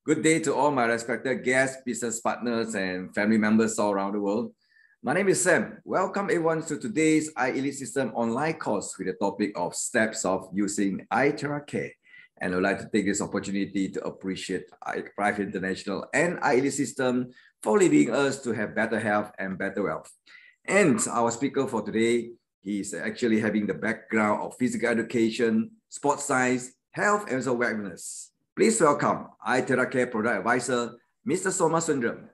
Good day to all my respected guests, business partners, and family members all around the world. My name is Sam. Welcome everyone to today's iElite System online course with the topic of steps of using iTeracare. And I'd like to take this opportunity to appreciate iTeracare International and iElite System for leading us to have better health and better wealth. And our speaker for today, he's actually having the background of physical education, sports science, health, and also wellness. Please welcome iTeracare Product Advisor, Mr. Soma Sundram.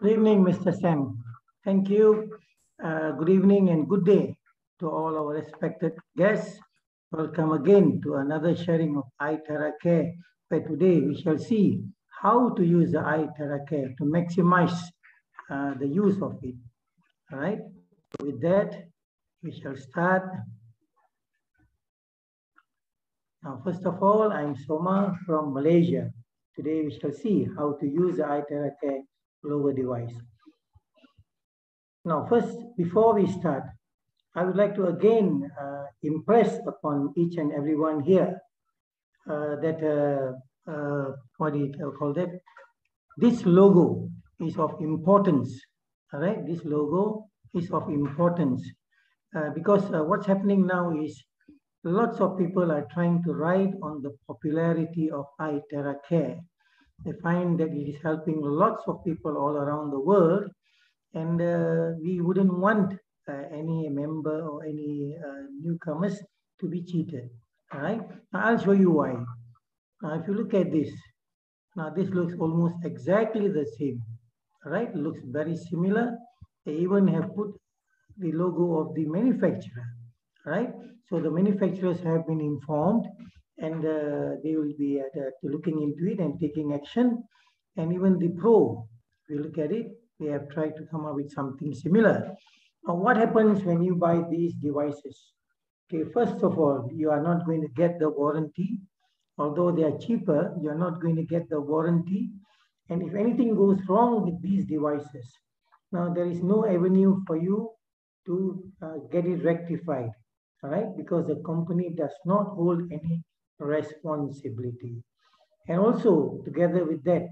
Good evening, Mr. Sam. Thank you. Good evening and good day to all our respected guests. Welcome again to another sharing of iTeracare, where today we shall see how to use the iTeracare to maximize the use of it. All right. With that, we shall start. Now, first of all, I'm Soma from Malaysia. Today we shall see how to use the iTeracare Lower device. Now, first, before we start, I would like to again impress upon each and everyone here that what do you call that? This logo is of importance. All right, this logo is of importance because what's happening now is lots of people are trying to ride on the popularity of iTeracare. They find that it is helping lots of people all around the world, and we wouldn't want any member or any newcomers to be cheated. All right, now I'll show you why. Now, if you look at this, now this looks almost exactly the same. All right, it looks very similar. They even have put the logo of the manufacturer. Right, so the manufacturers have been informed, and they will be looking into it and taking action. And even the Pro, we look at it, they have tried to come up with something similar. Now, what happens when you buy these devices? Okay, first of all, you are not going to get the warranty. Although they are cheaper, you are not going to get the warranty. And if anything goes wrong with these devices, now there is no avenue for you to get it rectified. All right, because the company does not hold any responsibility. And also, together with that,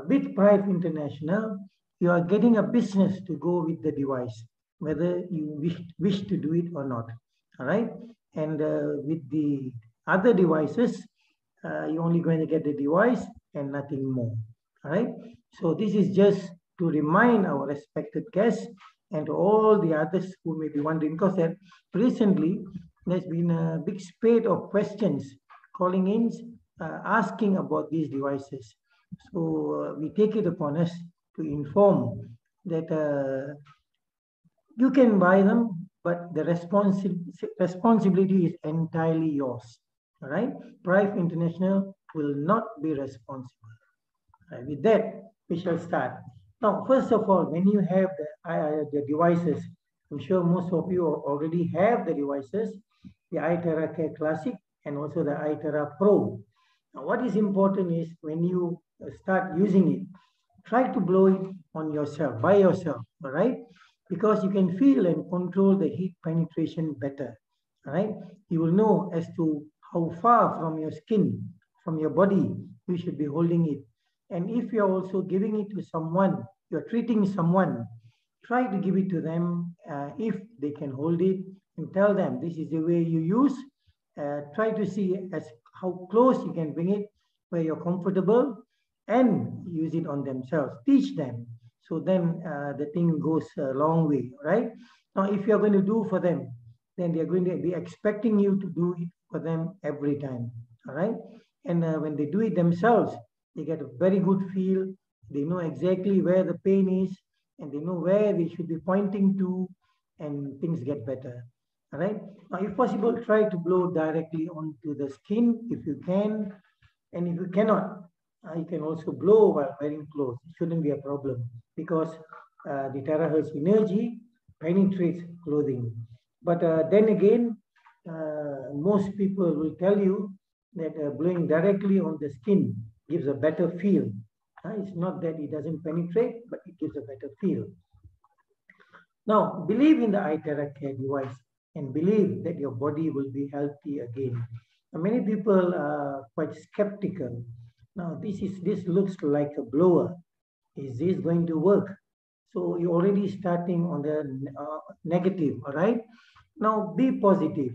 with Prive International, you are getting a business to go with the device, whether you wish to do it or not. All right, and with the other devices, you're only going to get the device and nothing more. All right, so this is just to remind our respected guests and to all the others who may be wondering, because that recently there's been a big spate of questions calling in, asking about these devices. So we take it upon us to inform that you can buy them, but the responsibility is entirely yours. All right, Prive International will not be responsible. All right, with that, we shall start. Now, first of all, when you have the devices, I'm sure most of you already have the devices, the iTeracare Classic and also the iTera Pro. Now, what is important is when you start using it, try to blow it on yourself, by yourself, all right? Because you can feel and control the heat penetration better, all right? You will know as to how far from your skin, from your body, you should be holding it. And if you're also giving it to someone, you're treating someone, try to give it to them if they can hold it, and tell them this is the way you use. Try to see as how close you can bring it where you're comfortable, and use it on themselves. Teach them. So then the thing goes a long way, right? Now, if you're going to do for them, then they're going to be expecting you to do it for them every time, all right? And when they do it themselves, they get a very good feel. They know exactly where the pain is, and they know where they should be pointing to, and things get better. All right. Now, if possible, try to blow directly onto the skin if you can. And if you cannot, you can also blow while wearing clothes. It shouldn't be a problem because the terahertz energy penetrates clothing. But then again, most people will tell you that blowing directly on the skin gives a better feel. It's not that it doesn't penetrate, but it gives a better feel. Now, believe in the iTeracare device and believe that your body will be healthy again. Many people are quite skeptical. Now, this looks like a blower. Is this going to work? So you're already starting on the negative, all right? Now be positive.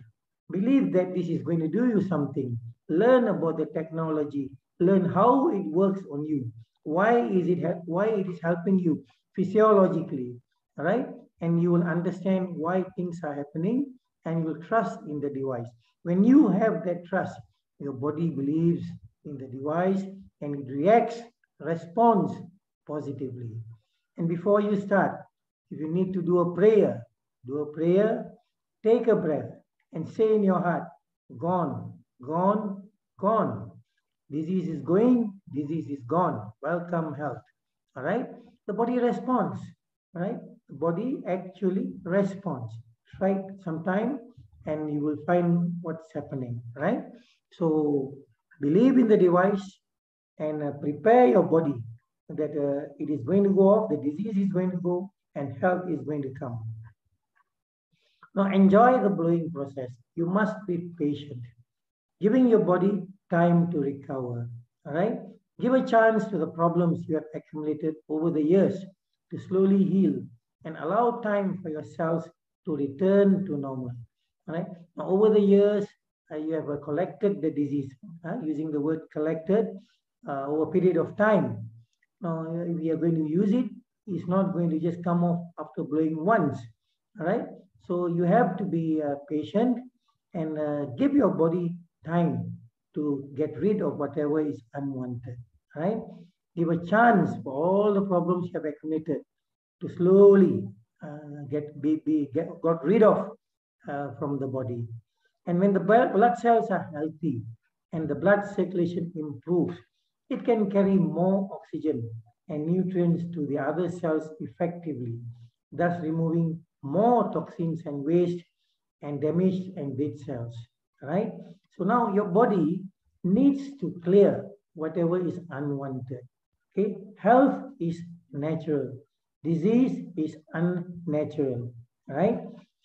Believe that this is going to do you something. Learn about the technology. Learn how it works on you. Why it is helping you physiologically, all right? And you will understand why things are happening, and you will trust in the device. When you have that trust, your body believes in the device and it reacts, responds positively. And before you start, if you need to do a prayer, take a breath and say in your heart, gone, gone, gone. Disease is going, disease is gone. Welcome health. All right? The body responds, right? The body actually responds. Try it sometime and you will find what's happening, right? So believe in the device and prepare your body that it is going to go off, the disease is going to go, and health is going to come. Now enjoy the blowing process. You must be patient, giving your body time to recover. All right? Give a chance to the problems you have accumulated over the years to slowly heal and allow time for your cells to return to normal. All right? Now, over the years, you have collected the disease, using the word collected over a period of time. Now, if we are going to use it, it's not going to just come off after blowing once. All right? So you have to be patient and give your body time to get rid of whatever is unwanted. Right? Give a chance for all the problems you have accumulated to slowly got rid of from the body. And when the blood cells are healthy and the blood circulation improves, it can carry more oxygen and nutrients to the other cells effectively, thus removing more toxins and waste and damaged and dead cells. Right? So now your body needs to clear whatever is unwanted. Okay? Health is natural. Disease is unnatural. Right?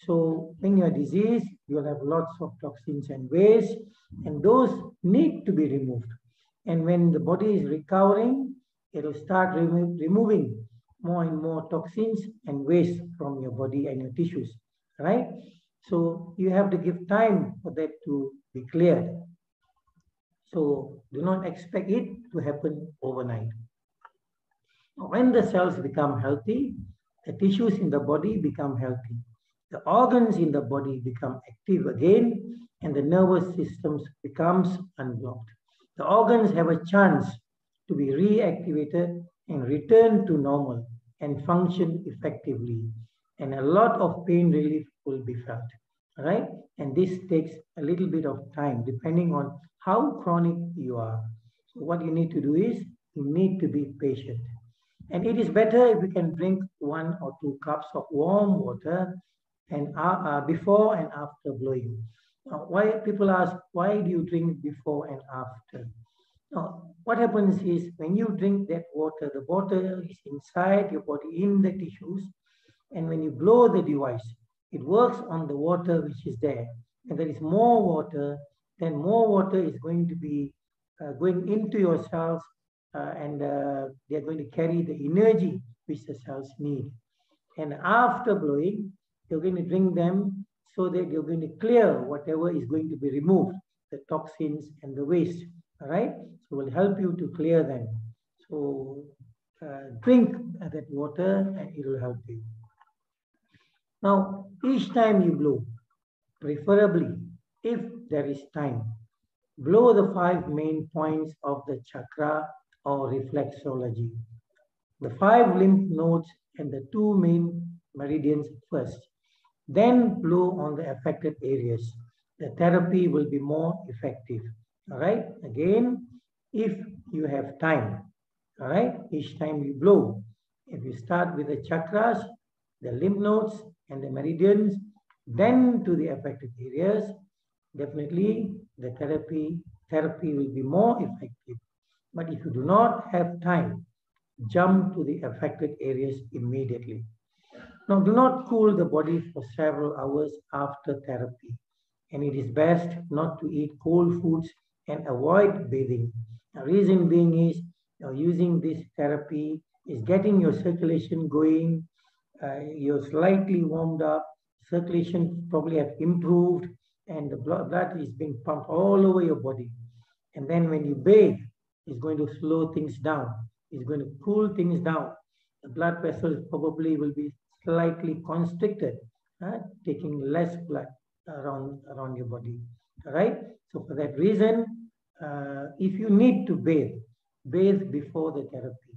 So when you are diseased, you'll have lots of toxins and waste, and those need to be removed. And when the body is recovering, it will start removing more and more toxins and waste from your body and your tissues. Right? So you have to give time for that to be cleared. So do not expect it to happen overnight. When the cells become healthy, the tissues in the body become healthy. The organs in the body become active again, and the nervous system becomes unblocked. The organs have a chance to be reactivated and return to normal and function effectively. And a lot of pain relief will be felt, right? And this takes a little bit of time depending on how chronic you are. So what you need to do is you need to be patient. And it is better if you can drink 1 or 2 cups of warm water and before and after blowing. Now, why people ask, why do you drink before and after? Now, what happens is when you drink that water, the water is inside your body, in the tissues, and when you blow the device, it works on the water which is there. And there is more water, then more water is going to be going into your cells and they're going to carry the energy which the cells need. And after blowing, you're going to drink them so that you're going to clear whatever is going to be removed, the toxins and the waste. All right? So it will help you to clear them. So drink that water and it will help you. Now, each time you blow, preferably if there is time, blow the 5 main points of the chakra or reflexology. The 5 lymph nodes and the 2 main meridians first. Then blow on the affected areas. The therapy will be more effective. All right? Again, if you have time, all right? Each time you blow, if you start with the chakras, the lymph nodes and the meridians, then to the affected areas, definitely the therapy will be more effective. But if you do not have time, jump to the affected areas immediately. Now, do not cool the body for several hours after therapy. and it is best not to eat cold foods and avoid bathing. The reason being is using this therapy is getting your circulation going, you're slightly warmed up, circulation probably have improved, and the blood is being pumped all over your body. And then when you bathe, it's going to slow things down. It's going to cool things down. The blood vessels probably will be slightly constricted, taking less blood around your body. All right. So for that reason, if you need to bathe, bathe before the therapy.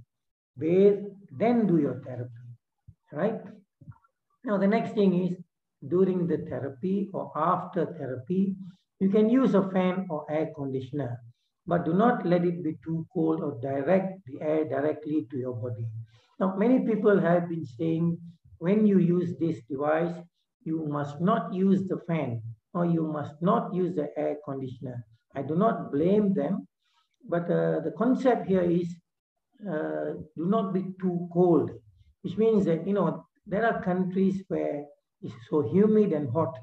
Bathe, then do your therapy. Right. Now the next thing is during the therapy or after therapy, you can use a fan or air conditioner, but do not let it be too cold or direct the air directly to your body. Now, many people have been saying when you use this device, you must not use the fan or you must not use the air conditioner. I do not blame them, but the concept here is do not be too cold, which means that, there are countries where it's so humid and hot,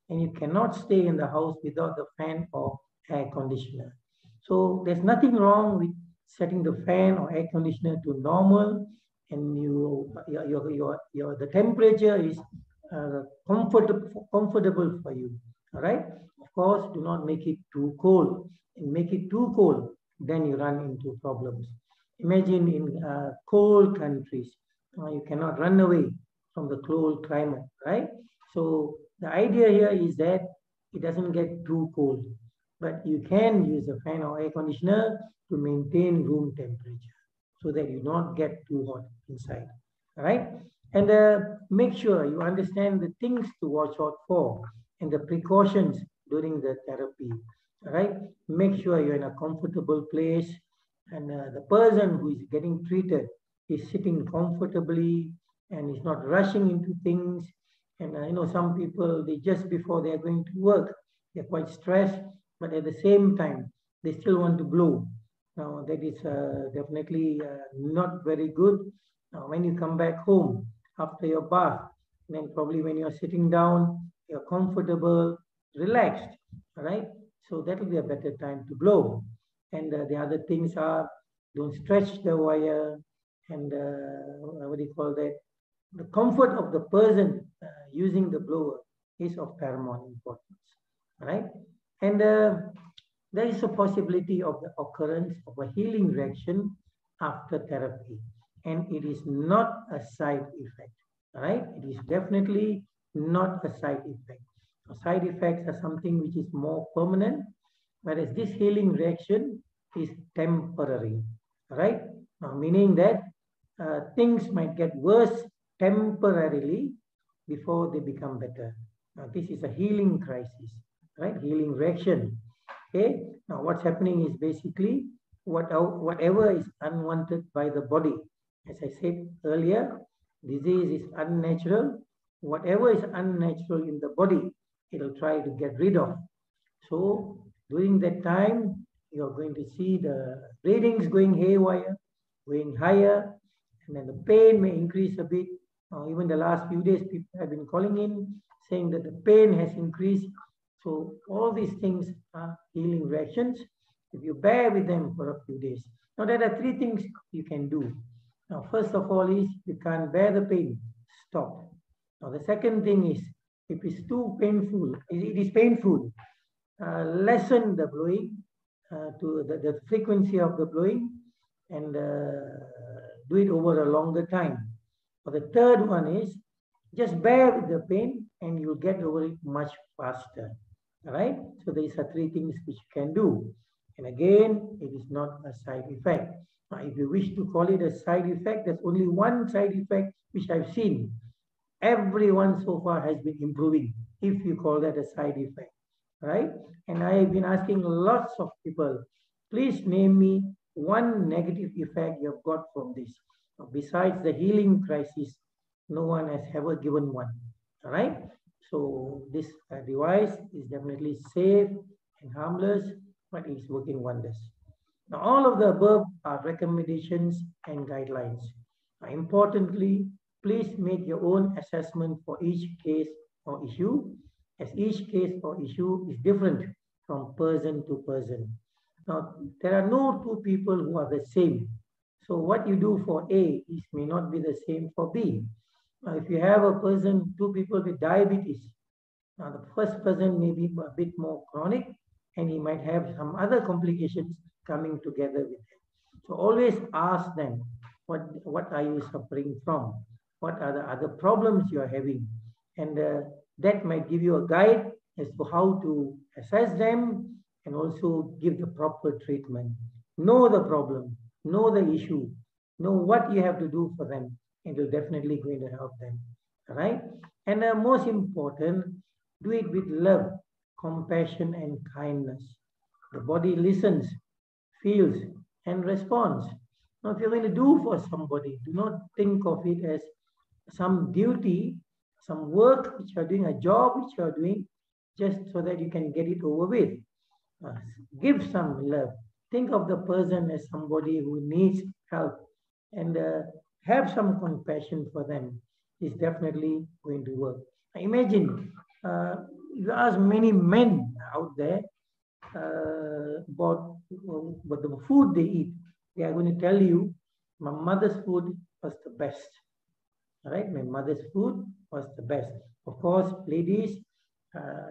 and you cannot stay in the house without the fan or air conditioner. So there's nothing wrong with setting the fan or air conditioner to normal, and the temperature is comfortable for you. All right. Of course, do not make it too cold. And make it too cold, then you run into problems. Imagine in cold countries, you cannot run away from the cold climate, right? So the idea here is that it doesn't get too cold, but you can use a fan or air conditioner to maintain room temperature so that you don't get too hot inside, all right? And make sure you understand the things to watch out for and the precautions during the therapy, all right? Make sure you're in a comfortable place, and the person who is getting treated is sitting comfortably and is not rushing into things. And some people, they just before they are going to work, they're quite stressed, but at the same time, they still want to blow. Now, that is definitely not very good. Now, when you come back home after your bath, then probably when you're sitting down, you're comfortable, relaxed, all right? So that will be a better time to blow. And the other things are, don't stretch the wire, and what do you call that? The comfort of the person using the blower is of paramount importance, right? And there is a possibility of the occurrence of a healing reaction after therapy, and it is not a side effect, right? It is definitely not a side effect. Side effects are something which is more permanent, whereas this healing reaction is temporary, right? Now, meaning that things might get worse temporarily before they become better. Now, this is a healing crisis, right? Healing reaction. Okay. Now, what's happening is basically whatever is unwanted by the body. As I said earlier, disease is unnatural. Whatever is unnatural in the body, it'll try to get rid of. So during that time, you're going to see the readings going haywire, going higher, and then the pain may increase a bit. Even the last few days, people have been calling in saying that the pain has increased. So all these things are healing reactions if you bear with them for a few days. Now, there are three things you can do. Now, first of all is you can't bear the pain, stop. Now, the second thing is if it's too painful, it is painful, lessen the blowing to the frequency of the blowing, and do it over a longer time. Or the third one is just bear with the pain and you'll get over it much faster. All right? So these are three things which you can do. And again, it is not a side effect. Now, if you wish to call it a side effect, there's only one side effect which I've seen. Everyone so far has been improving, if you call that a side effect, right? And I have been asking lots of people, please name me one negative effect you've got from this. Besides the healing crisis, no one has ever given one, all right? So this device is definitely safe and harmless, but it's working wonders. Now, all of the above are recommendations and guidelines. Now, importantly, please make your own assessment for each case or issue. as each case or issue is different from person to person. Now, there are no two people who are the same. So what you do for A may not be the same for B. Now, if you have a person, two people with diabetes, now the first person may be a bit more chronic and he might have some other complications coming together with him. So always ask them, what are you suffering from? What are the other problems you are having? And that might give you a guide as to how to assess them and also give the proper treatment. Know the problem, know the issue, know what you have to do for them, and you're definitely going to help them. All right? And most important, do it with love, compassion, and kindness. The body listens, feels, and responds. Now, if you're going to do for somebody, do not think of it as some duty, some work which you are doing, a job which you are doing, just so that you can get it over with. Give some love. Think of the person as somebody who needs help and have some compassion for them. Is definitely going to work. Imagine, you ask many men out there about the food they eat. They are going to tell you, my mother's food was the best. All right, my mother's food was the best. Of course, ladies,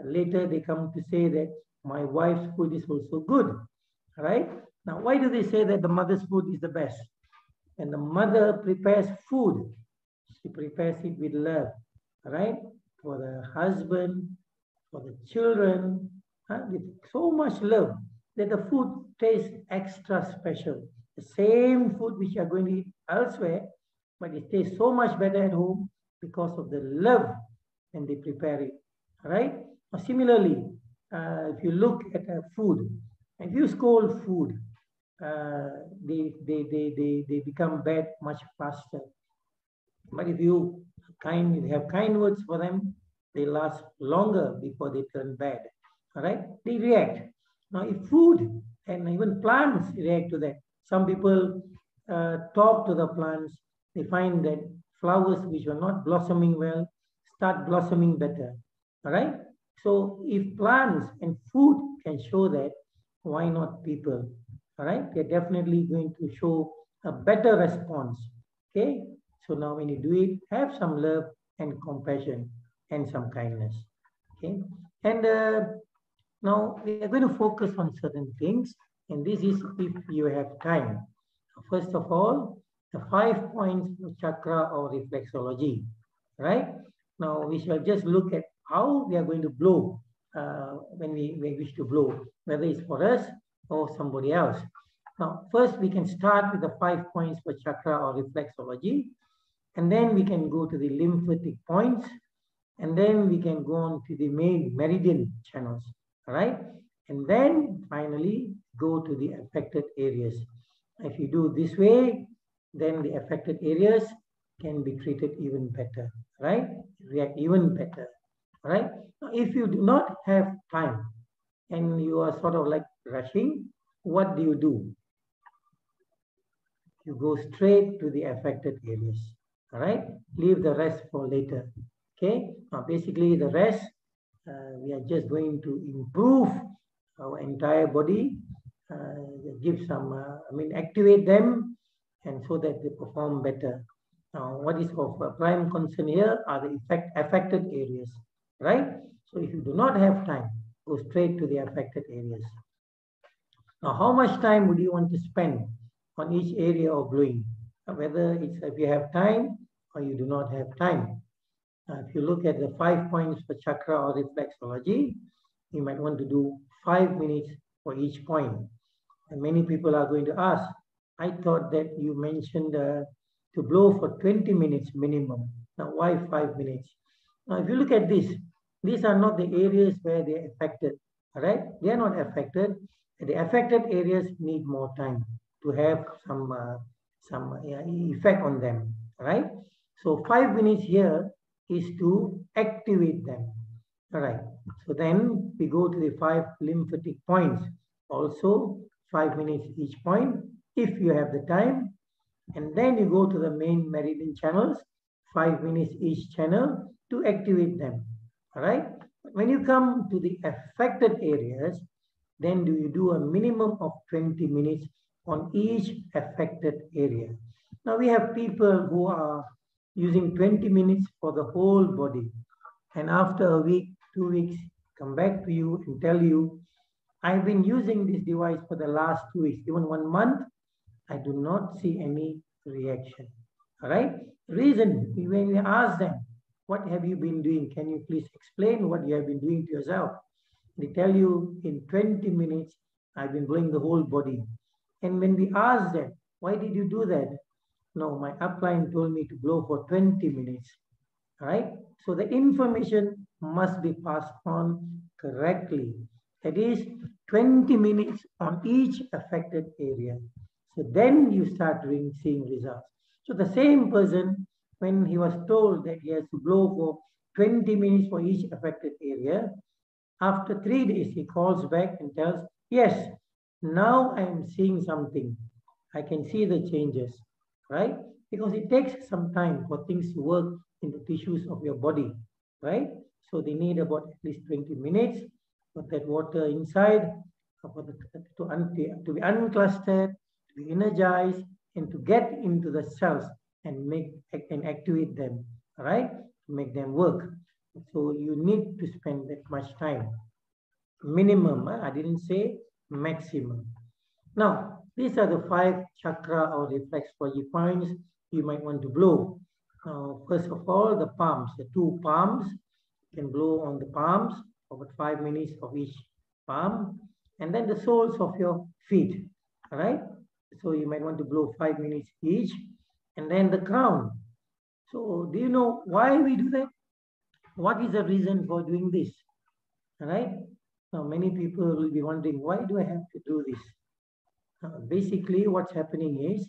later they come to say that my wife's food is also good. All right. Now, why do they say that the mother's food is the best? And the mother prepares food. She prepares it with love, right? For the husband, for the children, with so much love that the food tastes extra special. The same food which you are going to eat elsewhere, but it tastes so much better at home because of the love when they prepare it, right? Similarly, if you look at food, if you scold food, they become bad much faster. But if you have kind words for them, they last longer before they turn bad. All right? They react. Now, if food and even plants react to that, some people talk to the plants. They find that flowers which are not blossoming well start blossoming better. All right? So, if plants and food can show that, why not people? All right? They're definitely going to show a better response. Okay? So now when you do it, have some love and compassion and some kindness. Okay. And now we are going to focus on certain things. And this is if you have time. First of all, the 5 points of chakra or reflexology. Right. Now we shall just look at how we are going to blow when we wish to blow, whether it's for us or somebody else. Now, first we can start with the 5 points for chakra or reflexology. And then we can go to the lymphatic points, and then we can go on to the main meridian channels, all right? And then finally go to the affected areas. If you do this way, then the affected areas can be treated even better, right? React even better, all right? Now, if you do not have time and you are sort of like rushing, what do? You go straight to the affected areas. All right, leave the rest for later. Okay, now basically the rest, we are just going to improve our entire body, give some, activate them, and so that they perform better. Now, what is of prime concern here are the affected areas, right? So if you do not have time, go straight to the affected areas. Now, how much time would you want to spend on each area of blowing? Whether it's if you have time or you do not have time. If you look at the 5 points for chakra or reflexology, you might want to do 5 minutes for each point. And many people are going to ask, I thought that you mentioned to blow for 20 minutes minimum. Now, why 5 minutes? Now, if you look at this, these are not the areas where they're affected, all right? They are not affected. The affected areas need more time to have some effect on them, right? So 5 minutes here is to activate them, all right? So then we go to the 5 lymphatic points, also 5 minutes each point, if you have the time. And then you go to the main meridian channels, 5 minutes each channel to activate them, all right? When you come to the affected areas, then do you do a minimum of 20 minutes on each affected area. Now we have people who are using 20 minutes for the whole body, and after a week, 2 weeks, come back to you and tell you, I've been using this device for the last 2 weeks, even 1 month, I do not see any reaction. All right? Reason, when we ask them, what have you been doing? Can you please explain what you have been doing to yourself? They tell you in 20 minutes, I've been blowing the whole body. And when we ask them, why did you do that? No, my upline told me to blow for 20 minutes. All right? So the information must be passed on correctly. That is 20 minutes on each affected area. So then you start seeing results. So the same person, when he was told that he has to blow for 20 minutes for each affected area, after 3 days, he calls back and tells, yes, now I am seeing something. I can see the changes, right? Because it takes some time for things to work in the tissues of your body, right? So they need about at least 20 minutes for that water inside, to be unclustered, to be energized, and to get into the cells and activate them, right? To make them work. So you need to spend that much time. Minimum, I didn't say maximum. Now, these are the 5 chakra or reflexology points you might want to blow. First of all, the palms, the 2 palms. You can blow on the palms for about 5 minutes of each palm. And then the soles of your feet, all right? So you might want to blow 5 minutes each. And then the crown. So do you know why we do that? What is the reason for doing this? All right? Now, many people will be wondering, why do I have to do this? Basically, what's happening is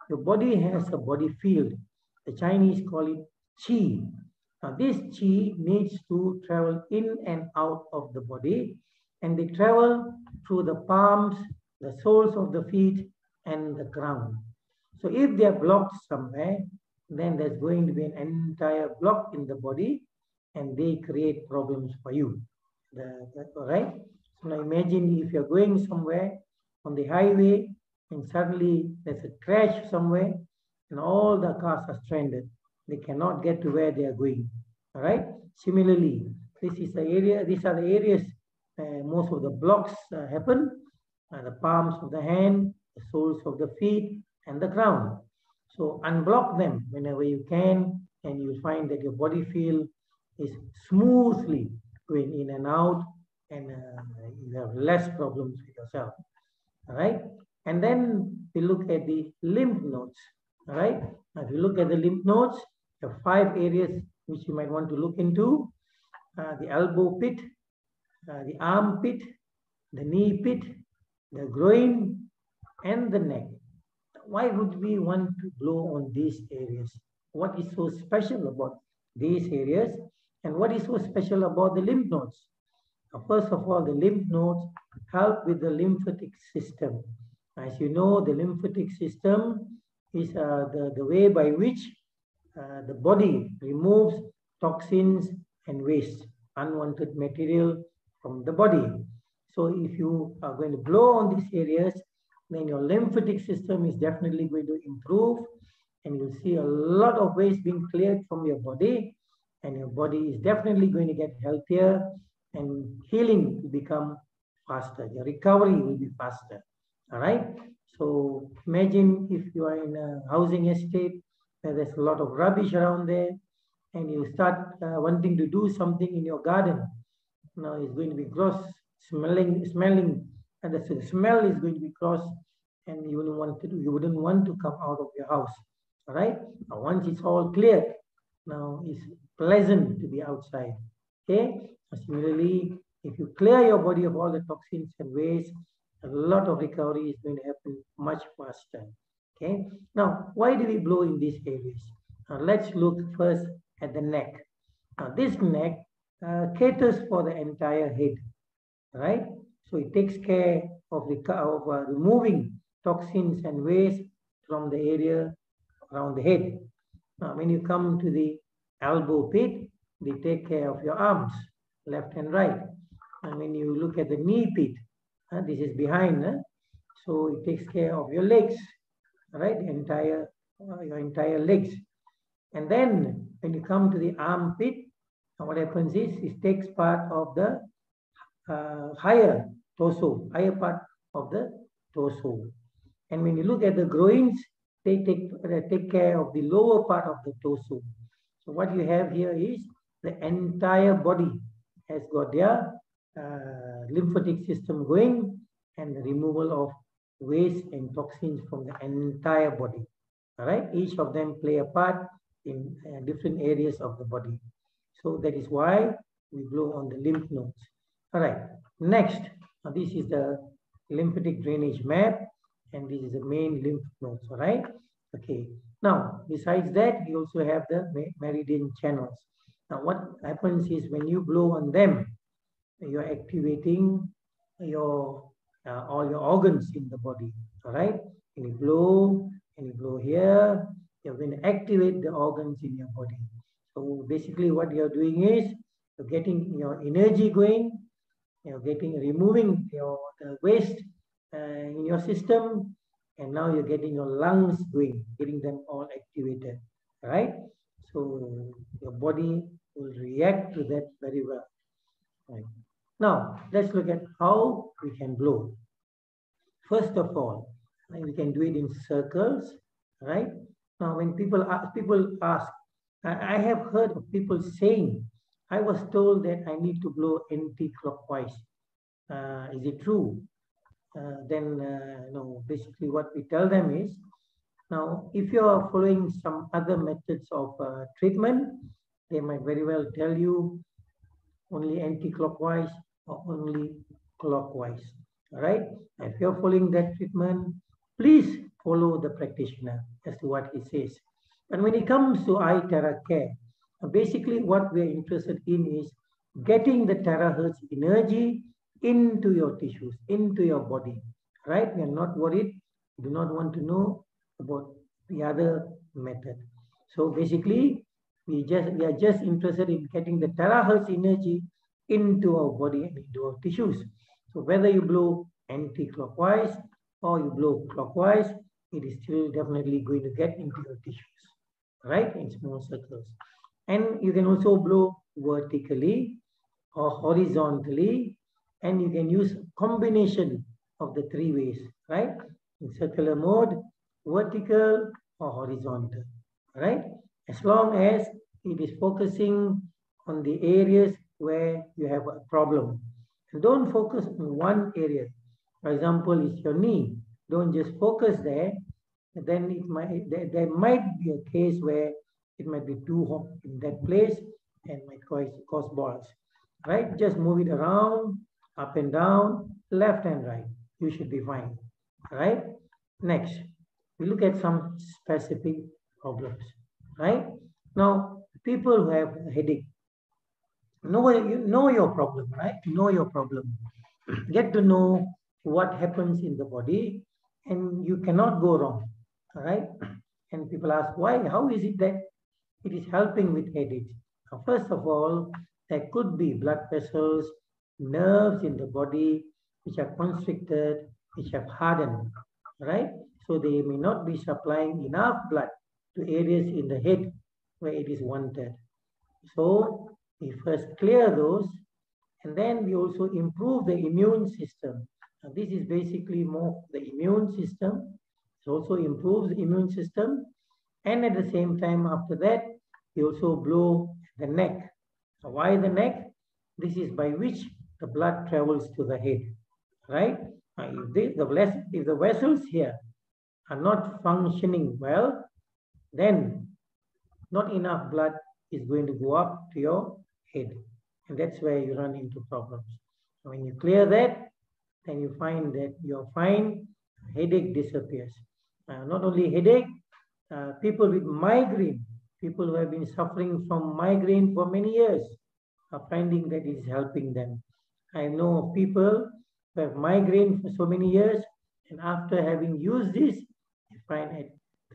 your body has a body field. The Chinese call it qi. Now, this qi needs to travel in and out of the body, and they travel through the palms, the soles of the feet, and the crown. So if they are blocked somewhere, then there's going to be an entire block in the body, and they create problems for you. All right? So now imagine if you're going somewhere on the highway and suddenly there's a crash somewhere and all the cars are stranded. They cannot get to where they are going. All right? Similarly, these are the areas most of the blocks happen. The palms of the hand, the soles of the feet, and the crown. So unblock them whenever you can, and you'll find that your body field is smoothly going in and out, and you have less problems with yourself. All right? And then we look at the lymph nodes. All right? Now, if you look at the lymph nodes, there are 5 areas which you might want to look into. The elbow pit, the arm pit, the knee pit, the groin, and the neck. Why would we want to blow on these areas? What is so special about these areas? And what is so special about the lymph nodes? First of all, the lymph nodes help with the lymphatic system. As you know, the lymphatic system is the way by which the body removes toxins and waste, unwanted material from the body. So if you are going to blow on these areas, then your lymphatic system is definitely going to improve, and you'll see a lot of waste being cleared from your body, and your body is definitely going to get healthier, and healing will become faster. Your recovery will be faster. All right? So imagine if you are in a housing estate where there's a lot of rubbish around there, and you start wanting to do something in your garden. Now it's going to be gross, smelling, and the smell is going to be gross, and you wouldn't want to come out of your house. All right? Now, once it's all clear, now it's pleasant to be outside. Okay? Similarly, if you clear your body of all the toxins and waste, a lot of recovery is going to happen much faster. Okay? Now, why do we blow in these areas? Now, let's look first at the neck. Now, this neck caters for the entire head. Right? So it takes care of removing toxins and waste from the area around the head. Now, when you come to the elbow pit, they take care of your arms. left and right. And when you look at the knee pit, this is behind, so it takes care of your legs, right? Your entire legs. And then when you come to the armpit, what happens is it takes part of the higher part of the torso. And when you look at the groins, they take care of the lower part of the torso. So what you have here is the entire body has got their lymphatic system going, and the removal of waste and toxins from the entire body. All right, each of them play a part in different areas of the body. So that is why we blow on the lymph nodes. All right, next, this is the lymphatic drainage map, and this is the main lymph nodes. All right, okay. Now, besides that, we also have the meridian channels. Now, what happens is when you blow on them, you're activating your all your organs in the body. All right, and you blow here, you're going to activate the organs in your body. So basically, what you're doing is you're getting your energy going, you're removing the waste in your system, and now you're getting your lungs going, getting them all activated. All right, so your body will react to that very well. Right. Now, let's look at how we can blow. First of all, we can do it in circles, right? Now, when people ask, I have heard of people saying, I was told that I need to blow anti-clockwise. Is it true? No, basically what we tell them is, now, if you are following some other methods of treatment, they might very well tell you only anti-clockwise or only clockwise. All right. If you're following that treatment, please follow the practitioner as to what he says. And when it comes to iTeracare, basically what we're interested in is getting the terahertz energy into your tissues, into your body. Right? We are not worried. We do not want to know about the other method. So basically, we are just interested in getting the terahertz energy into our body and into our tissues. So whether you blow anti-clockwise or you blow clockwise, it is still definitely going to get into your tissues, right? In small circles. And you can also blow vertically or horizontally, and you can use a combination of the three ways, right? In circular mode, vertical or horizontal, right? As long as it is focusing on the areas where you have a problem. And don't focus on one area. For example, it's your knee. Don't just focus there. Then there might be a case where it might be too hot in that place and might cause boils. Right? Just move it around, up and down, left and right. You should be fine. Right? Next, we look at some specific problems. Right? Now, people who have a headache, you know your problem, right? Know your problem. Get to know what happens in the body, and you cannot go wrong. All right? And people ask, why? How is it that it is helping with headache? Now, first of all, there could be blood vessels, nerves in the body which are constricted, which have hardened, right? So they may not be supplying enough blood to areas in the head where it is wanted. So we first clear those, and then we also improve the immune system. And this is basically more the immune system. It also improves the immune system. And at the same time, after that, we also blow the neck. So why the neck? This is by which the blood travels to the head, right? If the vessels here are not functioning well, then not enough blood is going to go up to your head. And that's where you run into problems. So when you clear that, then you find that you're fine, headache disappears. Not only headache, people with migraine, people who have been suffering from migraine for many years are finding that it's helping them. I know of people who have migraine for so many years, and after having used this,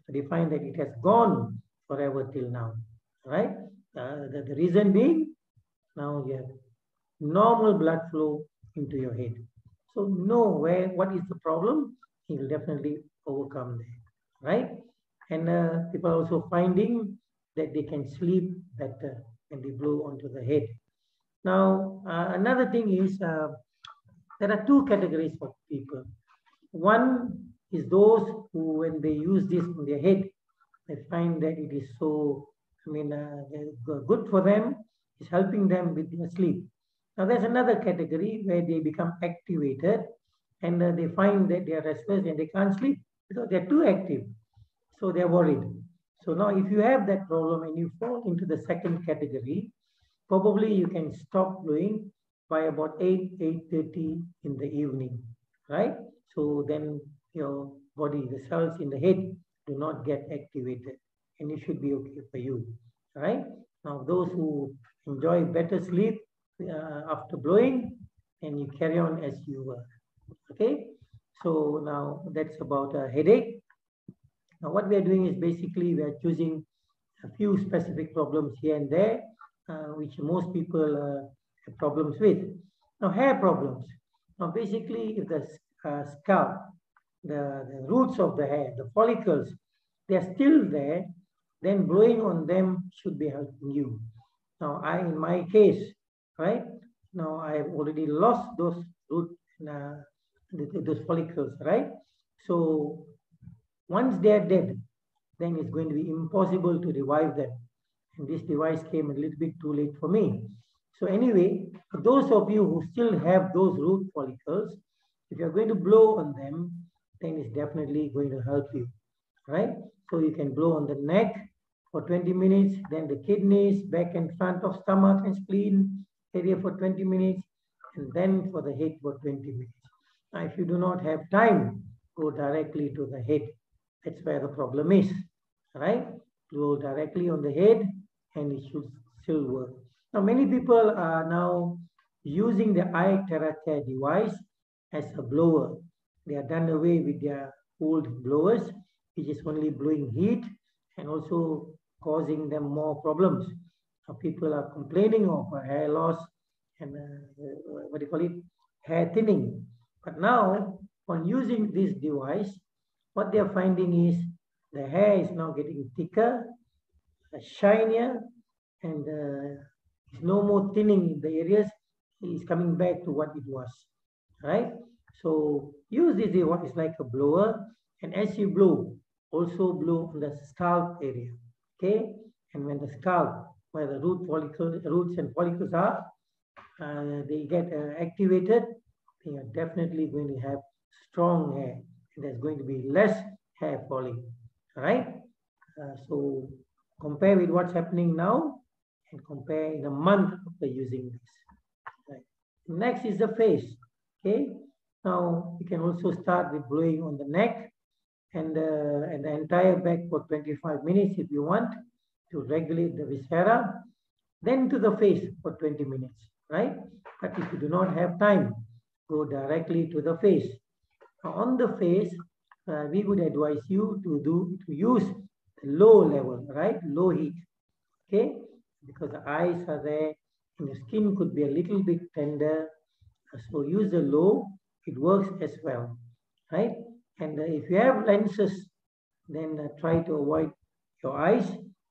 they find that it has gone forever till now, right? The reason being, now you have normal blood flow into your head. So know what is the problem, you will definitely overcome that, right? And people are also finding that they can sleep better when they blow onto the head. Now, another thing is there are two categories of people. One is those who, when they use this on their head, they find that it is so, good for them. It's helping them with their sleep. Now, there's another category where they become activated and they find that they are restless and they can't sleep because they're too active. So they're worried. So now, if you have that problem and you fall into the second category, probably you can stop blowing by about 8:30 in the evening, right? So then your body, the cells in the head do not get activated and it should be okay for you, right? Now, those who enjoy better sleep after blowing, and you carry on as you were, okay? So now that's about a headache. Now, what we are doing is basically we are choosing a few specific problems here and there, which most people have problems with. Now, hair problems. Now, basically, if the scalp, the roots of the hair, the follicles, they are still there, then blowing on them should be helping you. Now, in my case, right, now I have already lost those roots, those follicles, right? So once they are dead, then it's going to be impossible to revive them. And this device came a little bit too late for me. So anyway, for those of you who still have those root follicles, if you're going to blow on them, then it's definitely going to help you, right? So you can blow on the neck for 20 minutes, then the kidneys, back and front of stomach and spleen area for 20 minutes, and then for the head for 20 minutes. Now, if you do not have time, go directly to the head. That's where the problem is, right? Blow directly on the head and it should still work. Now, many people are now using the iTeracare device as a blower. They are done away with their old blowers, which is only blowing heat and also causing them more problems. Now, people are complaining of hair loss and hair thinning. But now, on using this device, what they are finding is the hair is now getting thicker, shinier, and it's no more thinning in the areas. It's coming back to what it was, right? So use this device like a blower, and as you blow, also blow on the scalp area, okay? And when the scalp, where the roots and follicles are, they get activated, they are definitely going to have strong hair. And there's going to be less hair falling, right? So compare with what's happening now and compare in a month after using this. Right. Next is the face, okay? Now you can also start with blowing on the neck and the entire back for 25 minutes if you want to regulate the viscera, then to the face for 20 minutes, right? But if you do not have time, go directly to the face. Now, on the face, we would advise you to use low level, right? Low heat, okay? Because the eyes are there and the skin could be a little bit tender. So use the low, it works as well, right? And if you have lenses, then try to avoid your eyes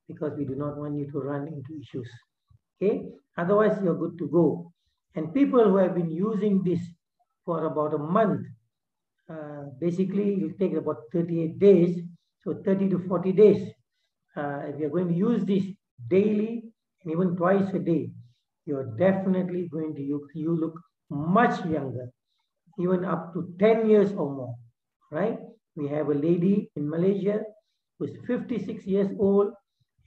because we do not want you to run into issues, okay? Otherwise, you're good to go. And people who have been using this for about a month, basically it will take about 38 days, so 30 to 40 days. If you're going to use this daily and even twice a day, you're definitely going to you look much younger, even up to 10 years or more, right? We have a lady in Malaysia who's 56 years old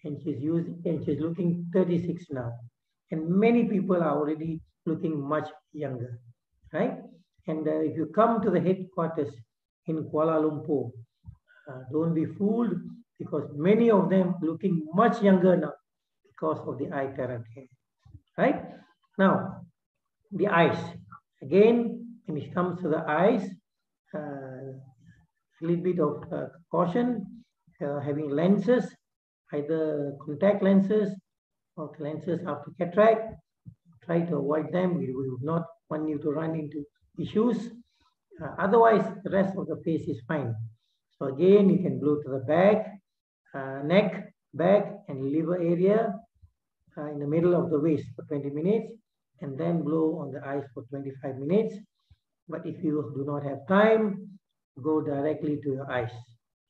and she's looking 36 now. And many people are already looking much younger, right? And if you come to the headquarters in Kuala Lumpur, don't be fooled because many of them looking much younger now because of the iTeracare, right? Now, the eyes. Again, when it comes to the eyes, a little bit of caution, having lenses, either contact lenses or lenses after cataract, try to avoid them. We would not want you to run into issues. Otherwise, the rest of the face is fine. So again, you can blow to the back, neck, back, and liver area in the middle of the waist for 20 minutes, and then blow on the eyes for 25 minutes. But if you do not have time, go directly to your eyes,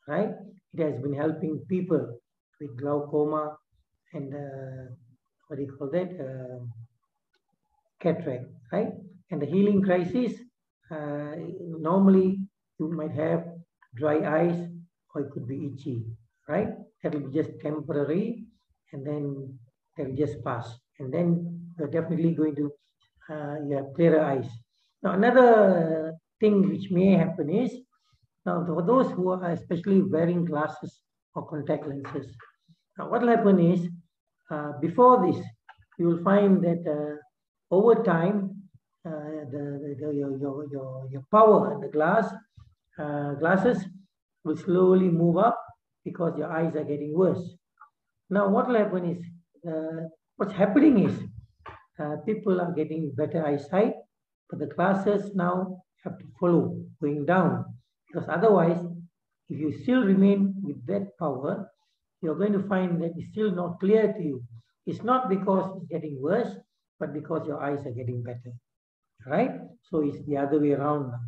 right? It has been helping people with glaucoma and what do you call that? Cataract, right? And the healing crisis, normally you might have dry eyes or it could be itchy, right? That will be just temporary, and then that will just pass. And then you're definitely going to you have clearer eyes. Now, another thing which may happen is, now for those who are especially wearing glasses or contact lenses, now what will happen is, before this, you will find that over time, your power in the glasses will slowly move up because your eyes are getting worse. Now, what will happen is, what's happening is, people are getting better eyesight, but the glasses now have to follow, going down. Because otherwise, if you still remain with that power, you're going to find that it's still not clear to you. It's not because it's getting worse, but because your eyes are getting better, right? So it's the other way around now.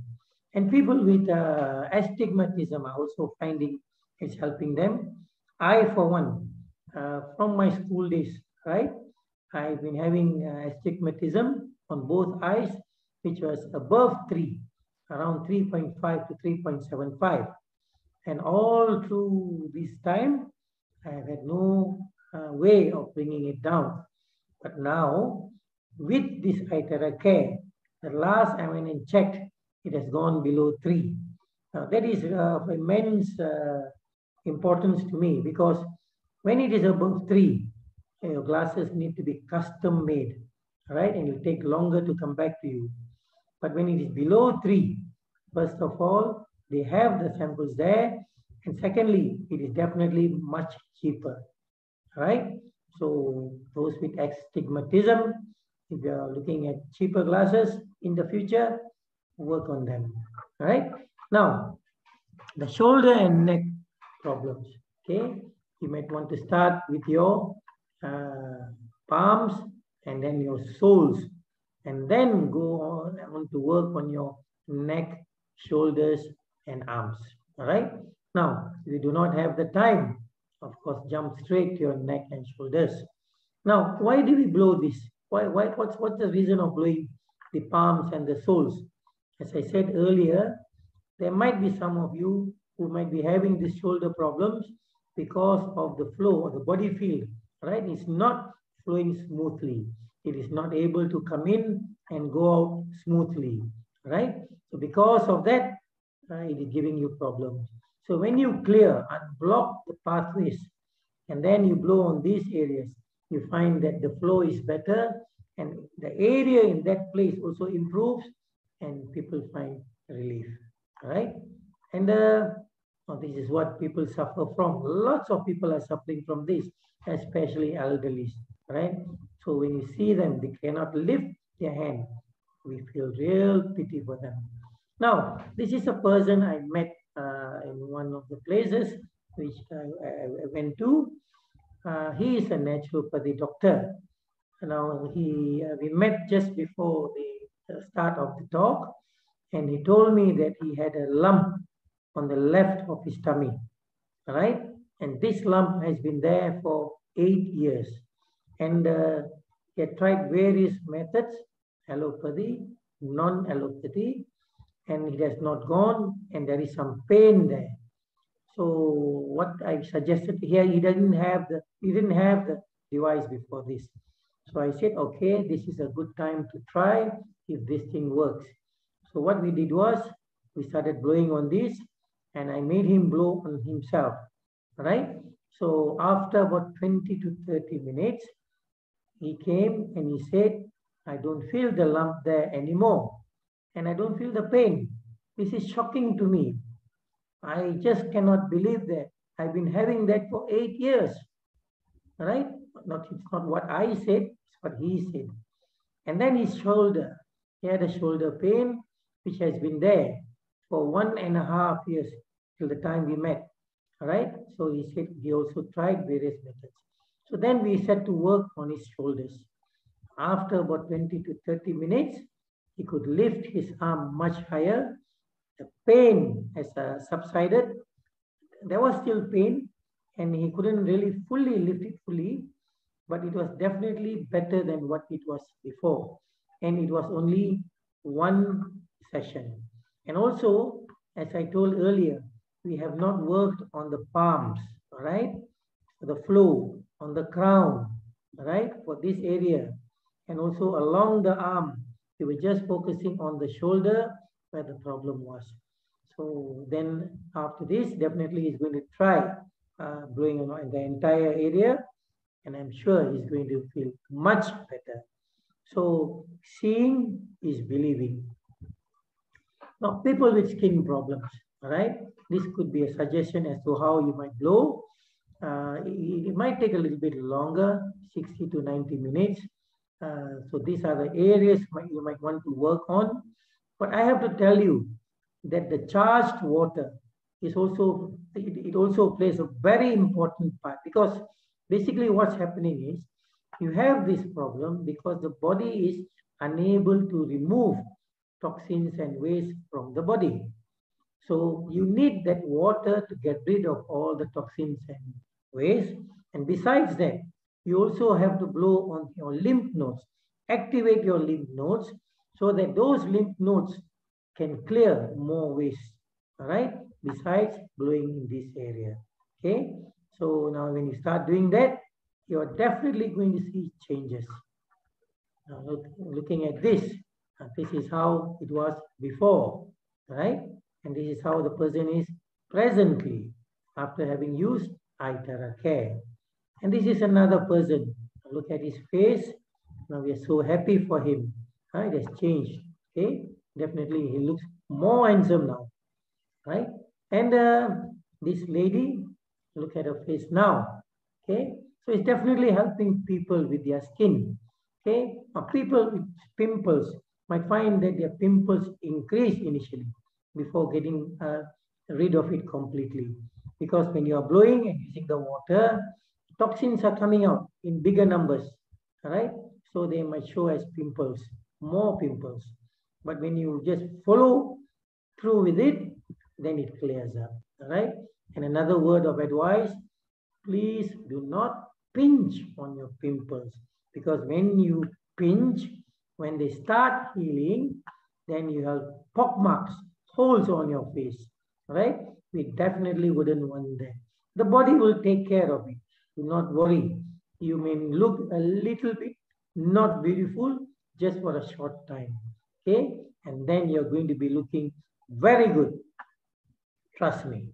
And people with astigmatism are also finding it's helping them. I, for one, from my school days, right? I've been having astigmatism on both eyes, which was above 3, around 3.5 to 3.75. And all through this time, I've had no way of bringing it down. But now, with this iTeracare, the last I went and checked, it has gone below 3. Now, that is of immense importance to me, because when it is above 3, your glasses need to be custom made, right? And it will take longer to come back to you. But when it is below 3, first of all, they have the samples there. And secondly, it is definitely much cheaper, right? So those with astigmatism, if you are looking at cheaper glasses in the future, work on them, right? Now, the shoulder and neck problems, okay? You might want to start with your palms and then your soles, and then go on to work on your neck, shoulders, and arms, all right? Now, if you do not have the time, of course, jump straight to your neck and shoulders. Now, why do we blow this? What's the reason of blowing the palms and the soles? As I said earlier, there might be some of you who might be having these shoulder problems because of the flow or the body field, right? It's not flowing smoothly. It is not able to come in and go out smoothly, right? So because of that, it is giving you problems. So when you clear and block the pathways, and then you blow on these areas, you find that the flow is better, and the area in that place also improves, and people find relief, right? And this is what people suffer from. Lots of people are suffering from this, especially elderly, right? So when you see them, they cannot lift their hand. We feel real pity for them. Now, this is a person I met in one of the places which I went to. He is a naturopathy doctor. Now, we met just before the start of the talk, and he told me that he had a lump on the left of his tummy, right? And this lump has been there for 8 years. And he had tried various methods, allopathy, non-allopathy, and it has not gone, and there is some pain there. So what I suggested here, he didn't have the device before this. So I said, okay, this is a good time to try if this thing works. So what we did was, we started blowing on this, and I made him blow on himself, right? So after about 20 to 30 minutes, he came and he said, I don't feel the lump there anymore, and I don't feel the pain. This is shocking to me. I just cannot believe that. I've been having that for 8 years, right? It's not what I said, it's what he said. And then his shoulder, he had a shoulder pain, which has been there for 1.5 years till the time we met. All right. So he said he also tried various methods. So then we set to work on his shoulders. After about 20 to 30 minutes, he could lift his arm much higher. The pain has subsided. There was still pain, and he couldn't really fully lift it fully, but it was definitely better than what it was before. And it was only one session. And also, as I told earlier, we have not worked on the palms, all right? The flow, on the crown, all right, for this area. And also along the arm, we were just focusing on the shoulder where the problem was. So then after this, definitely he's going to try blowing on the entire area, and I'm sure he's going to feel much better. So seeing is believing. Now, people with skin problems, all right? This could be a suggestion as to how you might blow. It might take a little bit longer, 60 to 90 minutes. So these are the areas you might want to work on. But I have to tell you that the charged water is also, it also plays a very important part, because basically what's happening is you have this problem because the body is unable to remove toxins and waste from the body. So you need that water to get rid of all the toxins and waste. And besides that, you also have to blow on your lymph nodes, activate your lymph nodes so that those lymph nodes can clear more waste, all right? Besides blowing in this area, okay? So now when you start doing that, you're definitely going to see changes. Now looking at this is how it was before, right? And this is how the person is presently after having used iTeracare. And this is another person. Look at his face. Now we are so happy for him. It has changed. Okay, definitely he looks more handsome now, right? And this lady, look at her face now. Okay, so it's definitely helping people with their skin. Okay, now people with pimples might find that their pimples increase initially before getting rid of it completely. Because when you are blowing and using the water, toxins are coming out in bigger numbers, all right? So they might show as pimples, more pimples. But when you just follow through with it, then it clears up, all right? And another word of advice, please do not pinch on your pimples, because when you pinch, when they start healing, then you have pock marks, holes on your face, right? We definitely wouldn't want that. The body will take care of it. Do not worry. You may look a little bit not beautiful just for a short time, okay? And then you're going to be looking very good. Trust me,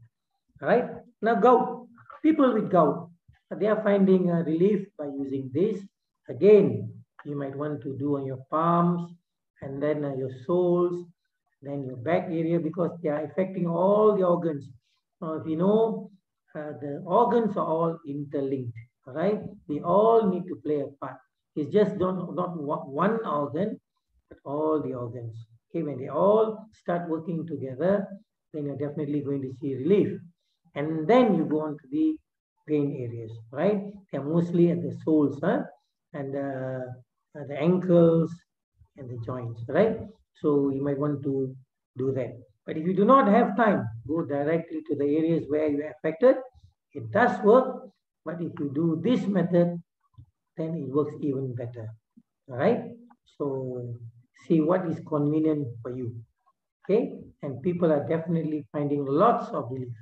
all right? Now gout. People with gout, they are finding a relief by using this. Again, you might want to do on your palms and then your soles, then your back area, because they are affecting all the organs. Now, if you know, the organs are all interlinked, all right? They all need to play a part. It's just not one organ, but all the organs. Okay, when they all start working together, then you're definitely going to see relief. And then you go on to the pain areas, right? They're mostly at the soles, and the ankles and the joints, right? So you might want to do that. But if you do not have time, go directly to the areas where you are affected. It does work, but if you do this method, then it works even better. All right? So see what is convenient for you. Okay? And people are definitely finding lots of relief.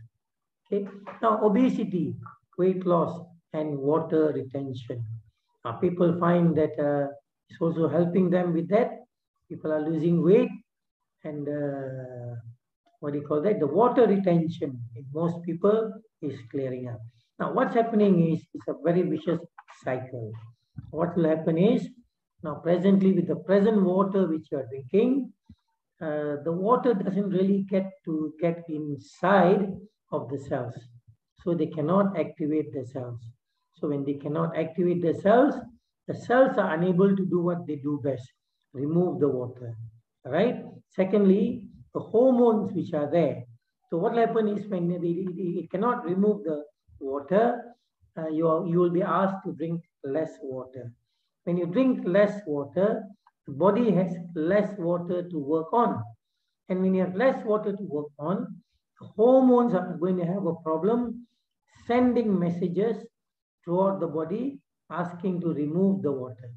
Okay? Now, obesity, weight loss, and water retention. Now, people find that it's also helping them with that. People are losing weight, and what do you call that? The water retention in most people is clearing up. Now, what's happening is it's a very vicious cycle. What will happen is, now presently with the present water which you are drinking, the water doesn't really get inside of the cells. So they cannot activate the cells. So when they cannot activate the cells are unable to do what they do best, remove the water, right? Secondly, the hormones which are there. So what will happen is when it cannot remove the water, you will be asked to drink less water. When you drink less water, the body has less water to work on. And when you have less water to work on, the hormones are going to have a problem sending messages throughout the body asking to remove the water.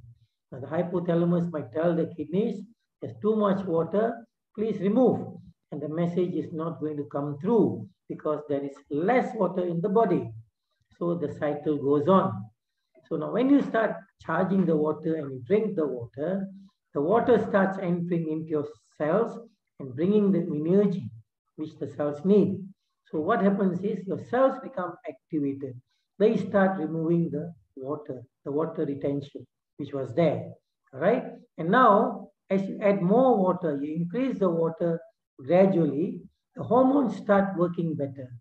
Now, the hypothalamus might tell the kidneys, there's too much water, please remove. And the message is not going to come through because there is less water in the body. So the cycle goes on. So now when you start charging the water and you drink the water starts entering into your cells and bringing the energy which the cells need. So what happens is your cells become activated. They start removing the water retention which was there, right? And now as you add more water, you increase the water gradually, the hormones start working better.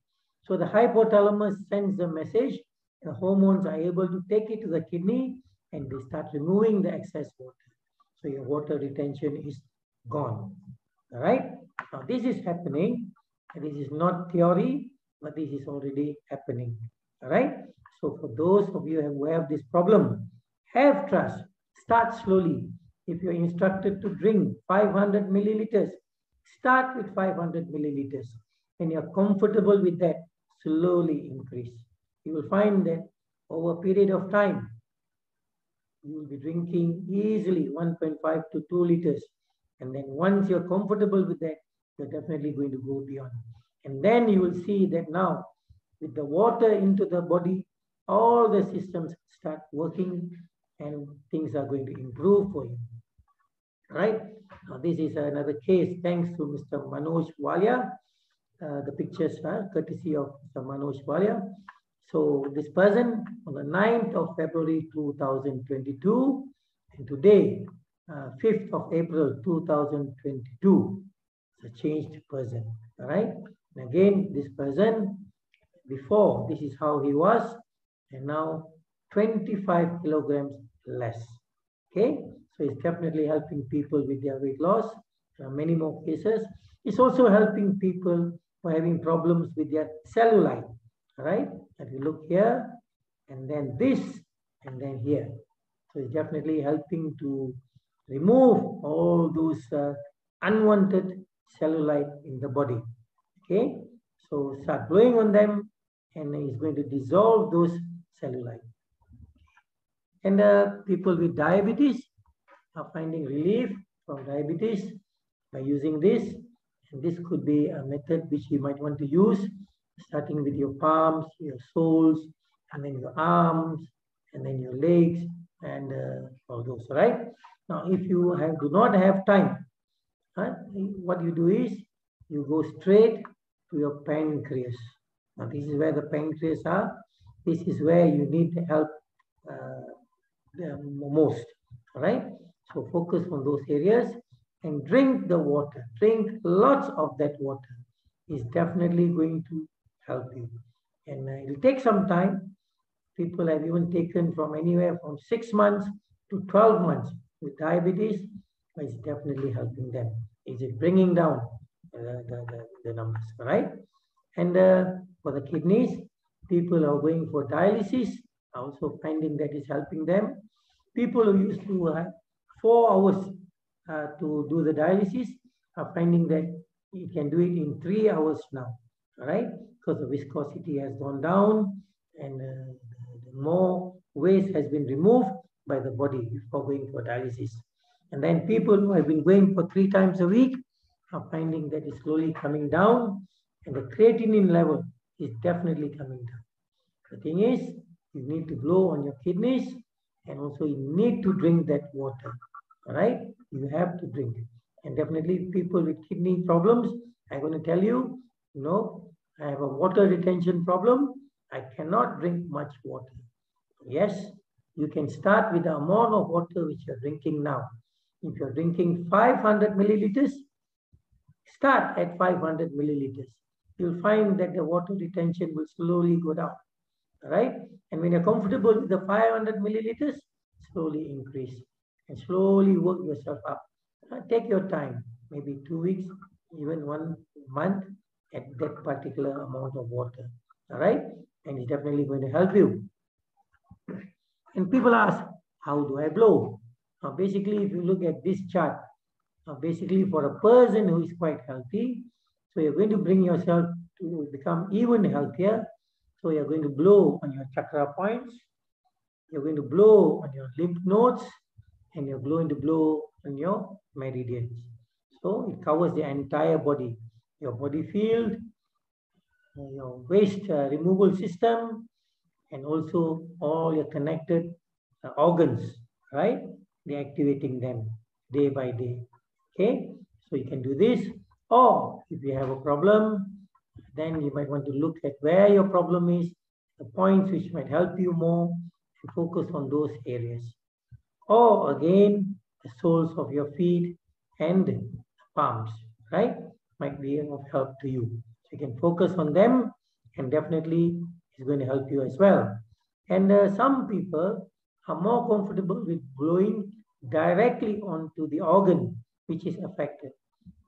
So the hypothalamus sends a message, the hormones are able to take it to the kidney and they start removing the excess water. So your water retention is gone. All right. Now this is happening. This is not theory, but this is already happening. All right. So for those of you who have this problem, have trust. Start slowly. If you're instructed to drink 500 milliliters, start with 500 milliliters. When you're comfortable with that, slowly increase. You will find that over a period of time, you will be drinking easily 1.5 to 2 liters. And then once you're comfortable with that, you're definitely going to go beyond. And then you will see that now, with the water into the body, all the systems start working and things are going to improve for you. Right? Now, this is another case thanks to Mr. Manoj Walia. The pictures are courtesy of Mr. Manoj Walia. So this person on the 9th of February 2022 and today, 5th of April 2022, is a changed person. All right. And again, this person before, this is how he was, and now 25 kilograms less. Okay. So it's definitely helping people with their weight loss. There are many more cases. It's also helping people who are having problems with their cellulite. All right. If you look here, and then this, and then here. So it's definitely helping to remove all those unwanted cellulite in the body. Okay. So start blowing on them, and it's going to dissolve those cellulite. And people with diabetes are finding relief from diabetes by using this. And this could be a method which you might want to use, starting with your palms, your soles, and then your arms, and then your legs, and all those, right? Now, if you do not have time, what you do is you go straight to your pancreas. Now, this is where the pancreas are. This is where you need help most, right? So focus on those areas and drink the water. Drink lots of that water. Is definitely going to help you. And it will take some time. People have even taken from anywhere from 6 months to 12 months with diabetes, but it's definitely helping them. Is it bringing down the numbers, right? And for the kidneys, people are going for dialysis, also finding that is helping them. People who used to have 4 hours to do the dialysis are finding that you can do it in 3 hours now, right? Because the viscosity has gone down and more waste has been removed by the body before going for dialysis. And then people who have been going for 3 times a week are finding that it's slowly coming down and the creatinine level is definitely coming down. The thing is, you need to blow on your kidneys and also you need to drink that water, all right? You have to drink it. And definitely people with kidney problems, I'm going to tell you, I have a water retention problem. I cannot drink much water. Yes, you can start with the amount of water which you're drinking now. If you're drinking 500 milliliters, start at 500 milliliters. You'll find that the water retention will slowly go down, right? And when you're comfortable with the 500 milliliters, slowly increase. and slowly work yourself up. Take your time, maybe 2 weeks, even 1 month at that particular amount of water. All right? And it's definitely going to help you. And people ask, how do I blow? Now, basically, if you look at this chart, basically for a person who is quite healthy, so you're going to bring yourself to become even healthier. So you're going to blow on your chakra points, you're going to blow on your lymph nodes, and you're going to blow on your meridians. So it covers the entire body, your body field, your waste removal system, and also all your connected organs, right? Deactivating them day by day. Okay, so you can do this. Or if you have a problem, then you might want to look at where your problem is, the points which might help you more, and focus on those areas. Or again, the soles of your feet and the palms, right? Might be of help to you. So you can focus on them, and definitely it's going to help you as well. And some people are more comfortable with blowing directly onto the organ which is affected.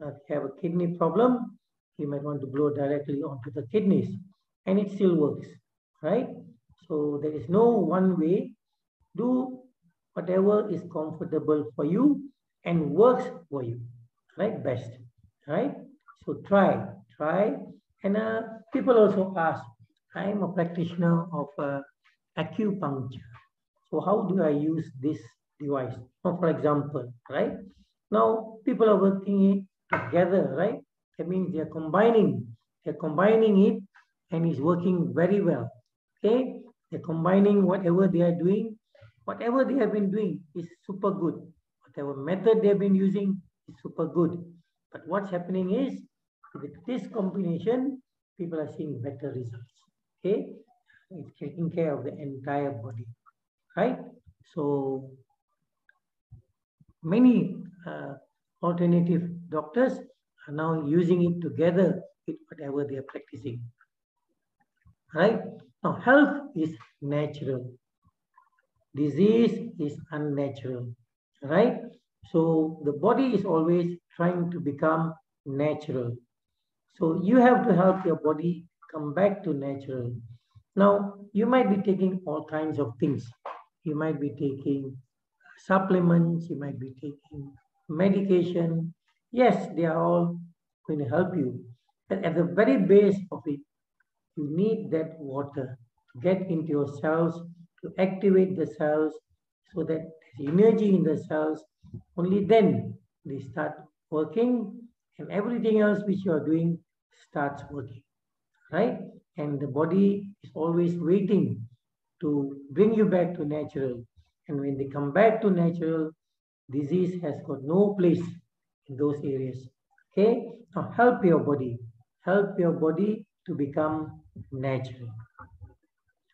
If you have a kidney problem, you might want to blow directly onto the kidneys, and it still works, right? So there is no one way. Do whatever is comfortable for you and works for you, right? Best, right? So try. And people also ask, I am a practitioner of acupuncture. So how do I use this device? Now, for example, right? Now people are working it together, right? That means they're combining it, and it's working very well. Okay, they're combining whatever they are doing. Whatever they have been doing is super good. Whatever method they've been using is super good. But what's happening is, with this combination, people are seeing better results. Okay, it's taking care of the entire body, right? So many alternative doctors are now using it together with whatever they are practicing, right? Now, health is natural. Disease is unnatural, right? So the body is always trying to become natural. So you have to help your body come back to natural. Now, you might be taking all kinds of things. You might be taking supplements, you might be taking medication. Yes, they are all going to help you. But at the very base of it, you need that water to get into your cells, to activate the cells so that there's energy in the cells. Only then they start working, and everything else which you are doing starts working, right? And the body is always waiting to bring you back to natural. And when they come back to natural, disease has got no place in those areas. Okay? Now help your body to become natural.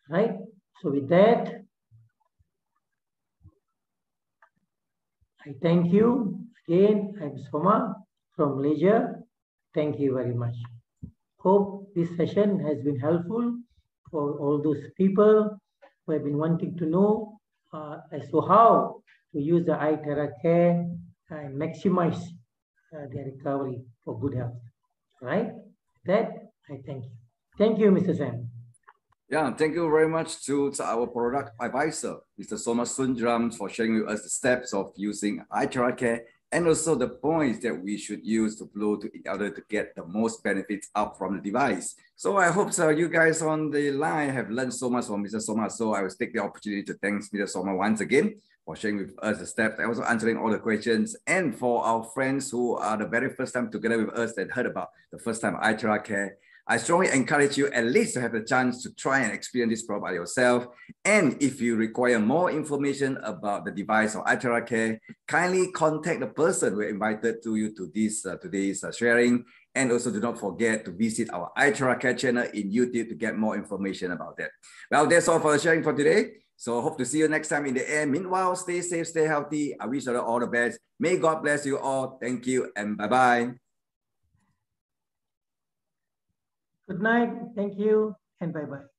Right? So with that, I thank you. Again, I'm Soma from Malaysia. Thank you very much. Hope this session has been helpful for all those people who have been wanting to know as to how to use the iTeracare and maximize their recovery for good health. Right? With that, I thank you. Thank you, Mr. Sam. Yeah, thank you very much to our product advisor, Mr. Soma Sundram, for sharing with us the steps of using iTeracare and also the points that we should use to blow to each other to get the most benefits out from the device. So I hope you guys on the line have learned so much from Mr. Soma. So I will take the opportunity to thank Mr. Soma once again for sharing with us the steps and also answering all the questions. And for our friends who are the very first time together with us that heard about the first time iTeracare, I strongly encourage you at least to have the chance to try and experience this product by yourself. And if you require more information about the device or iTeracare, kindly contact the person who invited to you to this today's sharing. And also do not forget to visit our iTeracare channel in YouTube to get more information about that. Well, that's all for the sharing for today. So I hope to see you next time in the air. Meanwhile, stay safe, stay healthy. I wish you all the best. May God bless you all. Thank you and bye-bye. Good night. Thank you and bye-bye.